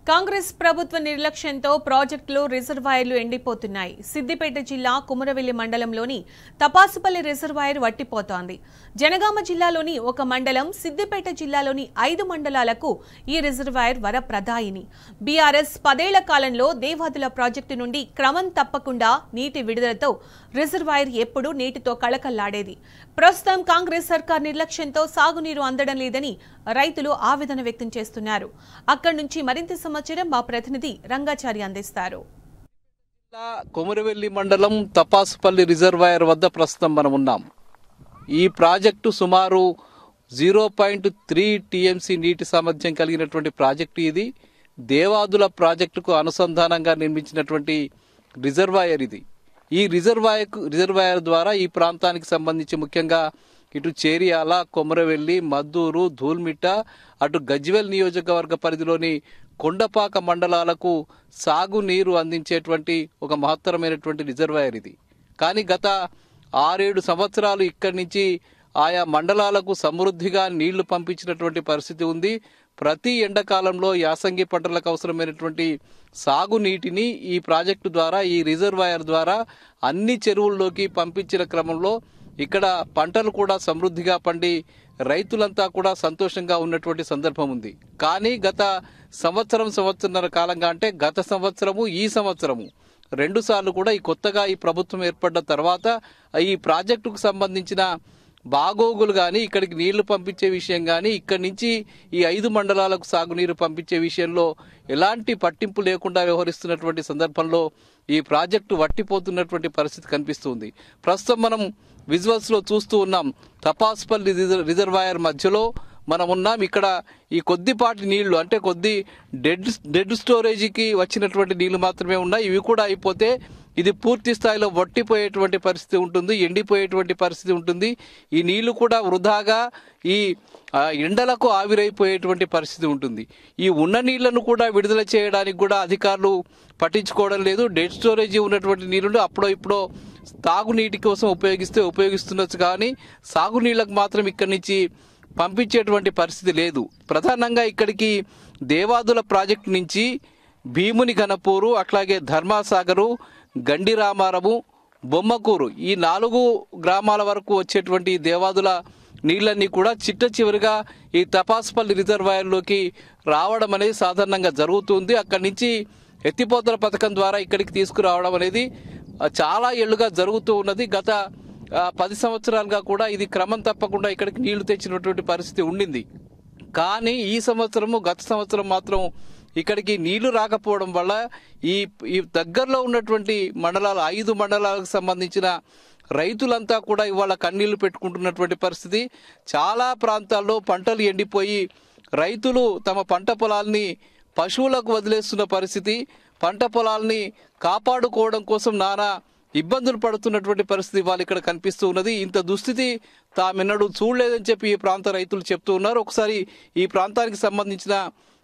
కాంగ్రెస్ ప్రభుత్వ నిర్లక్ష్యంతో ప్రాజెక్టులు రిజర్వాయర్లు ఎండిపోతున్నాయి. సిద్దిపేట జిల్లా కుమరవెల్లి మండలంలోని తపాసుపల్లి రిజర్వాయర్ వట్టిపోతోంది. జనగామ జిల్లాలోని ఒక మండలం, సిద్దిపేట జిల్లాలోని 5 మండలాలకు ఈ రిజర్వాయర్ వరప్రదాయిని. బీఆర్ఎస్ 10 ఏళ్ల కాలంలో దేవాదుల ప్రాజెక్టు నుండి క్రమం తప్పకుండా నీటి విడుదలతో రిజర్వాయర్ ఎప్పుడూ నీటితో కళకళ్లాడేది. ప్రస్తుతం కాంగ్రెస్ సర్కార్ నిర్లక్ష్యంతో సాగునీరు అందడం లేదని రైతులు ఆవేదన వ్యక్తం చేస్తున్నారు. అక్కడి నుంచి మరింత సమాచారం మా ప్రతినిధి రంగాచారి అందిస్తారు. కొమురవెల్లి మండలం తపాసుపల్లి రిజర్వాయర్ వద్ద ప్రస్తుతం మనం ఉన్నాం. ఈ ప్రాజెక్టు సుమారు 0.3 టీఎంసీ నీటి సామర్థ్యం కలిగినటువంటి ప్రాజెక్టు. ఇది దేవాదుల ప్రాజెక్టుకు అనుసంధానంగా నిర్మించినటువంటి రిజర్వాయర్ ఇది. ఈ రిజర్వాయర్ ద్వారా ఈ ప్రాంతానికి సంబంధించి ముఖ్యంగా ఇటు చేరియాల, కొమరవెల్లి, మద్దూరు, ధూల్మిట్ట, అటు గజ్వేల్ నియోజకవర్గ పరిధిలోని కొండపాక మండలాలకు సాగునీరు అందించేటువంటి ఒక మహత్తరమైనటువంటి రిజర్వాయర్ ఇది. కానీ గత 6-7 సంవత్సరాలు ఇక్కడి నుంచి ఆయా మండలాలకు సమృద్ధిగా నీళ్లు పంపించినటువంటి పరిస్థితి ఉంది. ప్రతి ఎండాకాలంలో యాసంగి పంటలకు అవసరమైనటువంటి సాగునీటిని ఈ ప్రాజెక్టు ద్వారా, ఈ రిజర్వాయర్ ద్వారా అన్ని చెరువుల్లోకి పంపించిన క్రమంలో ఇక్కడ పంటలు కూడా సమృద్ధిగా పండి రైతులంతా కూడా సంతోషంగా ఉన్నటువంటి సందర్భం ఉంది. కానీ గత సంవత్సరంన్నర కాలంగా, అంటే గత సంవత్సరము, ఈ సంవత్సరము 2 సార్లు కూడా ఈ కొత్తగా ఈ ప్రభుత్వం ఏర్పడ్డ తర్వాత ఈ ప్రాజెక్టుకు సంబంధించిన బాగోగులు కానీ, ఇక్కడికి నీళ్లు పంపించే విషయం కానీ, ఇక్కడి నుంచి ఈ 5 మండలాలకు సాగునీరు పంపించే విషయంలో ఎలాంటి పట్టింపు లేకుండా వ్యవహరిస్తున్నటువంటి సందర్భంలో ఈ ప్రాజెక్టు వట్టిపోతున్నటువంటి పరిస్థితి కనిపిస్తుంది. ప్రస్తుతం మనం విజువల్స్ లో చూస్తూ ఉన్నాం. తపాసుపల్లి రిజర్వాయర్ మధ్యలో మనం ఉన్నాం. ఇక్కడ ఈ కొద్దిపాటి నీళ్లు, అంటే కొద్ది డెడ్ స్టోరేజీకి వచ్చినటువంటి నీళ్లు మాత్రమే ఉన్నాయి. ఇవి కూడా అయిపోతే ఇది పూర్తి స్థాయిలో వట్టిపోయేటువంటి పరిస్థితి ఉంటుంది, ఎండిపోయేటువంటి పరిస్థితి ఉంటుంది. ఈ నీళ్లు కూడా వృధాగా ఈ ఎండలకు ఆవిరైపోయేటువంటి పరిస్థితి ఉంటుంది. ఈ ఉన్న నీళ్లను కూడా విడుదల చేయడానికి కూడా అధికారులు పట్టించుకోవడం లేదు. డెడ్ స్టోరేజీ ఉన్నటువంటి నీళ్లు అప్పుడో ఇప్పుడో తాగునీటి కోసం ఉపయోగిస్తుండొచ్చు, కానీ సాగునీళ్లకు మాత్రం ఇక్కడి నుంచి పంపించేటువంటి పరిస్థితి లేదు. ప్రధానంగా ఇక్కడికి దేవాదుల ప్రాజెక్టు నుంచి భీముని ఘనపూరు, అట్లాగే ధర్మాసాగరు, గండిరామారము, బొమ్మకూరు, ఈ 4 గ్రామాల వరకు వచ్చేటువంటి దేవాదుల నీళ్ళన్నీ కూడా చిట్ట చివరిగా ఈ తపాసుపల్లి రిజర్వాయర్లోకి రావడం అనేది సాధారణంగా జరుగుతుంది. అక్కడి నుంచి ఎత్తిపోతల పథకం ద్వారా ఇక్కడికి తీసుకురావడం అనేది చాలా ఏళ్లుగా జరుగుతూ ఉన్నది. గత 10 సంవత్సరాలుగా కూడా ఇది క్రమం తప్పకుండా ఇక్కడికి నీళ్లు తెచ్చినటువంటి పరిస్థితి ఉండింది. కానీ ఈ సంవత్సరము, గత సంవత్సరం మాత్రం ఇక్కడికి నీళ్లు రాకపోవడం వల్ల ఈ దగ్గరలో ఉన్నటువంటి మండలాలు, 5 మండలాలకు సంబంధించిన రైతులంతా కూడా ఇవాళ కన్నీళ్లు పెట్టుకుంటున్నటువంటి పరిస్థితి. చాలా ప్రాంతాల్లో పంటలు ఎండిపోయి రైతులు తమ పంట పొలాల్ని పశువులకు వదిలేస్తున్న పరిస్థితి. పంట పొలాల్ని కాపాడుకోవడం కోసం నానా ఇబ్బందులు పడుతున్నటువంటి పరిస్థితి వాళ్ళు ఇక్కడ కనిపిస్తూ ఉన్నది. ఇంత దుస్థితి తామెన్నడూ చూడలేదని చెప్పి ఈ ప్రాంత రైతులు చెప్తూ ఉన్నారు. ఒకసారి ఈ ప్రాంతానికి సంబంధించిన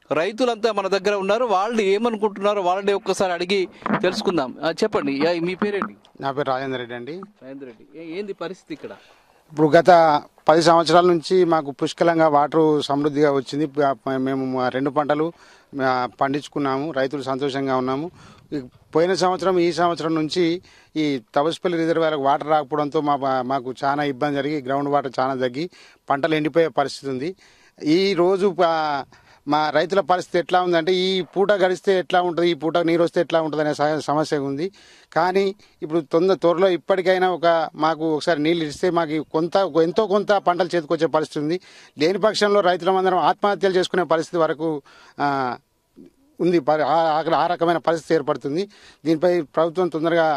రైతులంతా మన దగ్గర ఉన్నారు. వాళ్ళు ఏమనుకుంటున్నారో వాళ్ళని ఒక్కసారి అడిగి తెలుసుకుందాం. చెప్పండి, మీ పేరేంటి? నా పేరు రాజేందర్ రెడ్డి అండి. రాజేందర్ రెడ్డి, ఏంది పరిస్థితి ఇక్కడ? ఇప్పుడు గత 10 సంవత్సరాల నుంచి మాకు పుష్కలంగా వాటర్ సమృద్ధిగా వచ్చింది. మేము 2 పంటలు పండించుకున్నాము, రైతులు సంతోషంగా ఉన్నాము. పోయిన సంవత్సరం, ఈ సంవత్సరం నుంచి ఈ తపాసుపల్లి రిజర్వాయర్కి వాటర్ రాకపోవడంతో మాకు చాలా ఇబ్బంది జరిగి గ్రౌండ్ వాటర్ చాలా తగ్గి పంటలు ఎండిపోయే పరిస్థితి ఉంది. ఈ రోజు మా రైతుల పరిస్థితి ఎట్లా ఉందంటే, ఈ పూట గడిస్తే ఎట్లా ఉంటుంది, ఈ పూట నీరు వస్తే ఎట్లా ఉంటుంది అనే సమస్య ఉంది. కానీ ఇప్పుడు త్వరలో ఇప్పటికైనా మాకు ఒకసారి నీళ్ళు ఇస్తే మాకు ఎంతో కొంత పంటలు చేతికొచ్చే పరిస్థితి ఉంది. లేని పక్షంలో రైతులందరం ఆత్మహత్యలు చేసుకునే పరిస్థితి వరకు ఉంది. ఆ రకమైన పరిస్థితి ఏర్పడుతుంది. దీనిపై ప్రభుత్వం తొందరగా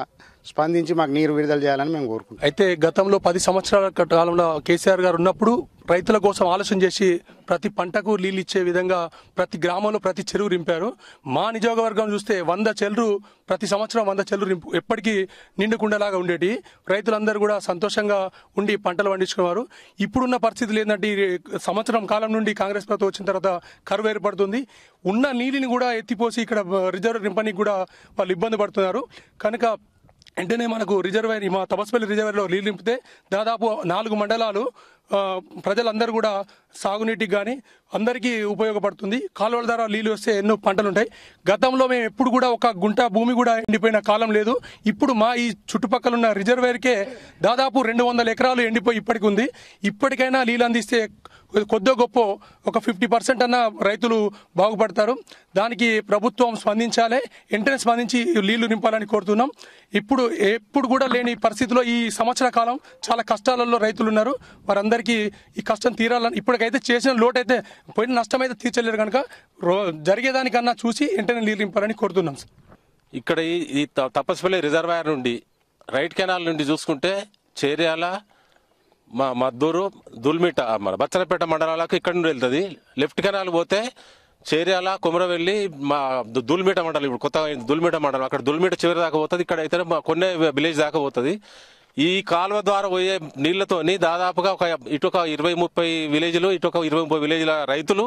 స్పందించి మాకు నీరు విడుదల చేయాలని మేము కోరుకుంటాం. అయితే గతంలో 10 సంవత్సరాల కాలంలో కేసీఆర్ గారు ఉన్నప్పుడు రైతుల కోసం ఆలోచన చేసి ప్రతి పంటకు నీళ్ళు ఇచ్చే విధంగా ప్రతి గ్రామంలో ప్రతి చెరువు రింపారు. మా నియోజకవర్గం చూస్తే 100 చెరువులు, ప్రతి సంవత్సరం 100 చెరువులు ఎప్పటికీ నిండుకుండలాగా ఉండేటి. రైతులందరూ కూడా సంతోషంగా ఉండి పంటలు పండించుకునేవారు. ఇప్పుడున్న పరిస్థితులు ఏంటంటే, సంవత్సరం కాలం నుండి కాంగ్రెస్ ప్రభుత్వం వచ్చిన తర్వాత కరువు ఏర్పడుతుంది. ఉన్న నీళ్ళని కూడా ఎత్తిపోసి ఇక్కడ రిజర్వ్ నింపడానికి కూడా వాళ్ళు ఇబ్బంది పడుతున్నారు. కనుక వెంటనే మనకు రిజర్వాయర్, మా తపాసుపల్లి రిజర్వాయర్లో నీళ్ళు నింపితే దాదాపు 4 మండలాలు ప్రజలందరూ కూడా సాగునీటికి కానీ అందరికీ ఉపయోగపడుతుంది. కాలువల ద్వారా నీళ్ళు వస్తే ఎన్నో పంటలు ఉంటాయి. గతంలో మేము ఎప్పుడు కూడా ఒక గుంట భూమి కూడా ఎండిపోయిన కాలం లేదు. ఇప్పుడు మా ఈ చుట్టుపక్కల ఉన్న రిజర్వేర్కే దాదాపు 200 ఎకరాలు ఎండిపోయి ఇప్పటికి ఉంది. ఇప్పటికైనా నీళ్ళు అందిస్తే కొద్దో గొప్ప ఒక 50% అన్న రైతులు బాగుపడతారు. దానికి ప్రభుత్వం స్పందించాలి, వెంటనే స్పందించి నీళ్లు నింపాలని కోరుతున్నాం. ఎప్పుడు కూడా లేని పరిస్థితిలో ఈ సంవత్సర కాలం చాలా కష్టాలలో రైతులు ఉన్నారు. వారందరికీ ఈ కష్టం తీరాలని, ఇప్పటికైతే చేసిన లోటు అయితే పోయిన నష్టం అయితే తీర్చలేరు కనుక జరిగేదానికన్నా చూసి వెంటనే నీళ్ళు నింపాలని కోరుతున్నాం. ఇక్కడ ఈ తపస్పల్లి రిజర్వాయర్ నుండి రైట్ కెనాల్ నుండి చూసుకుంటే చేర్యాల, మద్దూరు, దుల్మిట, మన బచ్చనపేట మండలాలకు ఇక్కడ నుండి వెళ్తుంది. లెఫ్ట్ కెనాల్ పోతే చేర్యాల, కుమరవెల్లి, మా దుల్మిట మండలం, ఇప్పుడు కొత్త దుల్మిట మండలం, అక్కడ దుల్మిట చివరి దాకా పోతుంది. ఇక్కడ అయితే కొన్ని విలేజ్ దాకా పోతుంది. ఈ కాలువ ద్వారా పోయే నీళ్లతోని దాదాపుగా ఇటు ఒక 20-30 విలేజ్లు, ఇటు ఒక 20-30 విలేజ్ల రైతులు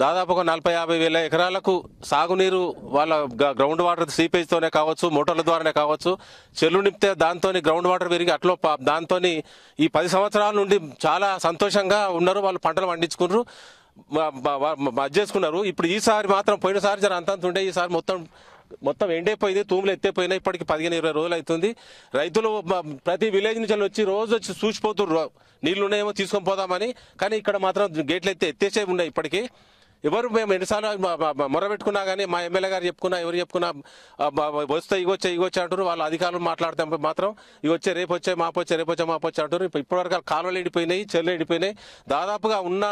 దాదాపు ఒక 40-50 వేల ఎకరాలకు సాగునీరు వాళ్ళ గ్రౌండ్ వాటర్ సీపేజ్తోనే కావచ్చు, మోటార్ల ద్వారానే కావచ్చు, చెరువు నింపితే దాంతో గ్రౌండ్ వాటర్ పెరిగి అట్లా దాంతో ఈ 10 సంవత్సరాల నుండి చాలా సంతోషంగా ఉన్నారు. వాళ్ళు పంటలు పండించుకున్నారు, చేసుకున్నారు. ఇప్పుడు ఈసారి మాత్రం పోయినసారి జర అంతంత ఉండే, ఈసారి మొత్తం ఎండైపోయింది, తూములు ఎత్తైపోయినాయి. ఇప్పటికి 15-20 రోజులు అవుతుంది. రైతులు ప్రతి విలేజ్ నుంచి వచ్చి రోజు వచ్చి చూసిపోతున్నారు, నీళ్లు ఉన్నాయేమో తీసుకొని పోదామని. కానీ ఇక్కడ మాత్రం గేట్లు ఎత్తేసే ఉన్నాయి. ఇప్పటికీ ఎవరు మేము ఎన్నిసార్లు మొరబెట్టుకున్నా కానీ, మా ఎమ్మెల్యే గారు చెప్పుకున్నా, ఎవరు చెప్పుకున్నా వస్తే ఇగొచ్చే అంటారు. వాళ్ళ అధికారులు మాట్లాడితే మాత్రం ఇగొచ్చే రేపు వచ్చే మాపొచ్చే అంటారు. ఇప్పటివరకు కాలువలు ఎండిపోయినాయి, చెర్లు ఎండిపోయినాయి. దాదాపుగా ఉన్న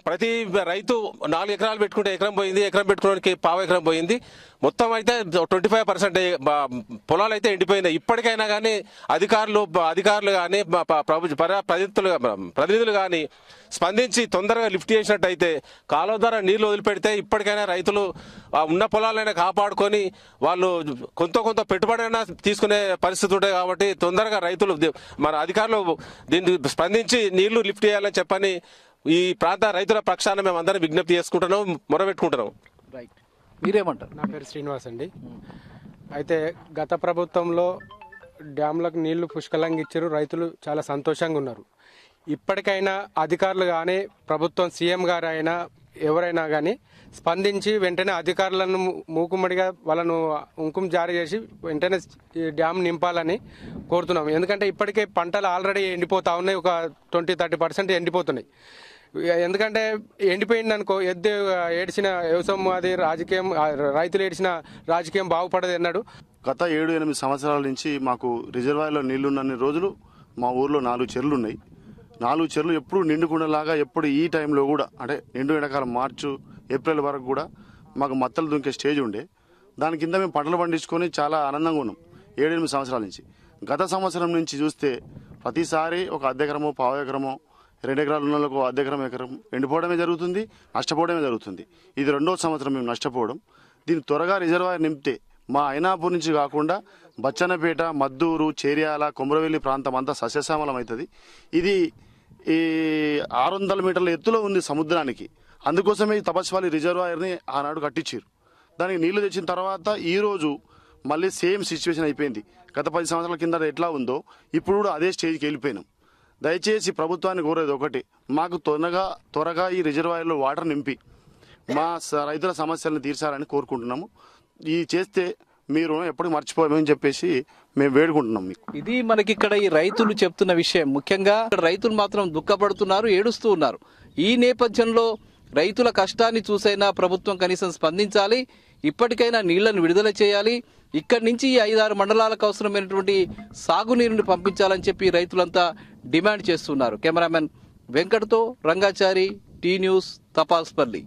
ప్రతి రైతు 4 ఎకరాలు పెట్టుకుంటే ఎకరం పోయింది, ఎకరం పెట్టుకోవడానికి 1/4 ఎకరం పోయింది. మొత్తం అయితే 25% పొలాలు అయితే ఎండిపోయినాయి. ఇప్పటికైనా కానీ అధికారులు కానీ ప్రతినిధులు కానీ స్పందించి తొందరగా లిఫ్ట్ చేసినట్టు అయితే, కాలువ ద్వారా నీళ్లు వదిలిపెడితే ఇప్పటికైనా రైతులు ఉన్న పొలాలైనా కాపాడుకొని వాళ్ళు కొంత పెట్టుబడైనా తీసుకునే పరిస్థితి ఉంటాయి. కాబట్టి తొందరగా రైతులు, మన అధికారులు దీన్ని స్పందించి నీళ్లు లిఫ్ట్ చేయాలని చెప్పని ఈ ప్రాంత రైతుల పక్షాన మేము అందరం విజ్ఞప్తి చేసుకుంటున్నాం, మొరబెట్టుకుంటున్నాం. రైట్, మీరేమంటారు? నా పేరు శ్రీనివాస్ అండి. అయితే గత ప్రభుత్వంలో డ్యామ్లకు నీళ్లు పుష్కలంగా ఇచ్చారు, రైతులు చాలా సంతోషంగా ఉన్నారు. ఇప్పటికైనా అధికారులు కానీ, ప్రభుత్వం సీఎం గారు అయినా ఎవరైనా కానీ స్పందించి వెంటనే అధికారులను మూకుమ్మడిగా వాళ్ళను ఉంకుం జారీ చేసి వెంటనే డ్యామ్ నింపాలని కోరుతున్నాం. ఎందుకంటే ఇప్పటికే పంటలు ఆల్రెడీ ఎండిపోతా ఉన్నాయి, ఒక 20-30% ఎండిపోతున్నాయి. ఎందుకంటే ఎండిపోయింది అనుకో, ఏడ్చిన వ్యవసాయం అది రాజకీయం, రైతులు ఏడ్చిన రాజకీయం బాగుపడదు అన్నాడు. గత 7-8 సంవత్సరాల నుంచి మాకు రిజర్వాయర్లో నీళ్లున్నన్ని రోజులు మా ఊర్లో 4 చెరువులు ఉన్నాయి. 4 చెరువులు ఎప్పుడు నిండుకుండలాగా, ఎప్పుడు ఈ టైంలో కూడా, అంటే నిండు ఎండాకాలం మార్చి ఏప్రిల్ వరకు కూడా మాకు మత్తలు దుంకే స్టేజ్ ఉండే. దాని కింద మేము పంటలు పండించుకొని చాలా ఆనందంగా ఉన్నాం 7-8 సంవత్సరాల నుంచి. గత సంవత్సరం నుంచి చూస్తే ప్రతిసారి ఒక 1/2 ఎకరమో 1/4 ఎకరమో 2 ఎకరాలు ఉన్న వాళ్ళకు 1/2 ఎకరం ఎండిపోవడమే జరుగుతుంది, నష్టపోవడమే జరుగుతుంది. ఇది 2వ సంవత్సరం మేము నష్టపోవడం. దీన్ని త్వరగా రిజర్వాయర్ నింపితే మా ఐనాపూర్ నుంచి కాకుండా బచ్చనపేట, మద్దూరు, చేర్యాల, కొమరవెల్లి ప్రాంతం అంతా సస్యశ్యామలం అవుతుంది. ఇది ఈ 600 మీటర్ల ఎత్తులో ఉంది సముద్రానికి. అందుకోసమే ఈ తపస్వాలి రిజర్వాయర్ని ఆనాడు కట్టించారు. దానికి నీళ్లు తెచ్చిన తర్వాత ఈరోజు మళ్ళీ సేమ్ సిచ్యువేషన్ అయిపోయింది. గత 10 సంవత్సరాల కింద ఎట్లా ఉందో ఇప్పుడు కూడా అదే స్టేజ్కి వెళ్ళిపోయినాం. దయచేసి ప్రభుత్వాన్ని కోరేది ఒకటి, మాకు త్వరగా ఈ రిజర్వాయర్లో వాటర్ నింపి మా రైతుల సమస్యలను తీర్చాలని కోరుకుంటున్నాము. ఈ చేస్తే మీరు ఎప్పుడు మర్చిపోయామని చెప్పేసి మేము వేడుకుంటున్నాం మీకు. ఇది మనకి ఇక్కడ ఈ రైతులు చెప్తున్న విషయం. ముఖ్యంగా రైతులు మాత్రం దుఃఖపడుతున్నారు, ఏడుస్తూ ఉన్నారు. ఈ నేపథ్యంలో రైతుల కష్టాన్ని చూసైనా ప్రభుత్వం కనీసం స్పందించాలి, ఇప్పటికైనా నీళ్లను విడుదల చేయాలి, ఇక్కడి నుంచి ఈ 5-6 మండలాలకు అవసరమైనటువంటి సాగునీరుని పంపించాలని చెప్పి రైతులంతా డిమాండ్ చేస్తున్నారు. కెమెరామెన్ వెంకట్తో రంగాచారి, టీ న్యూస్, తపాస్పల్లి.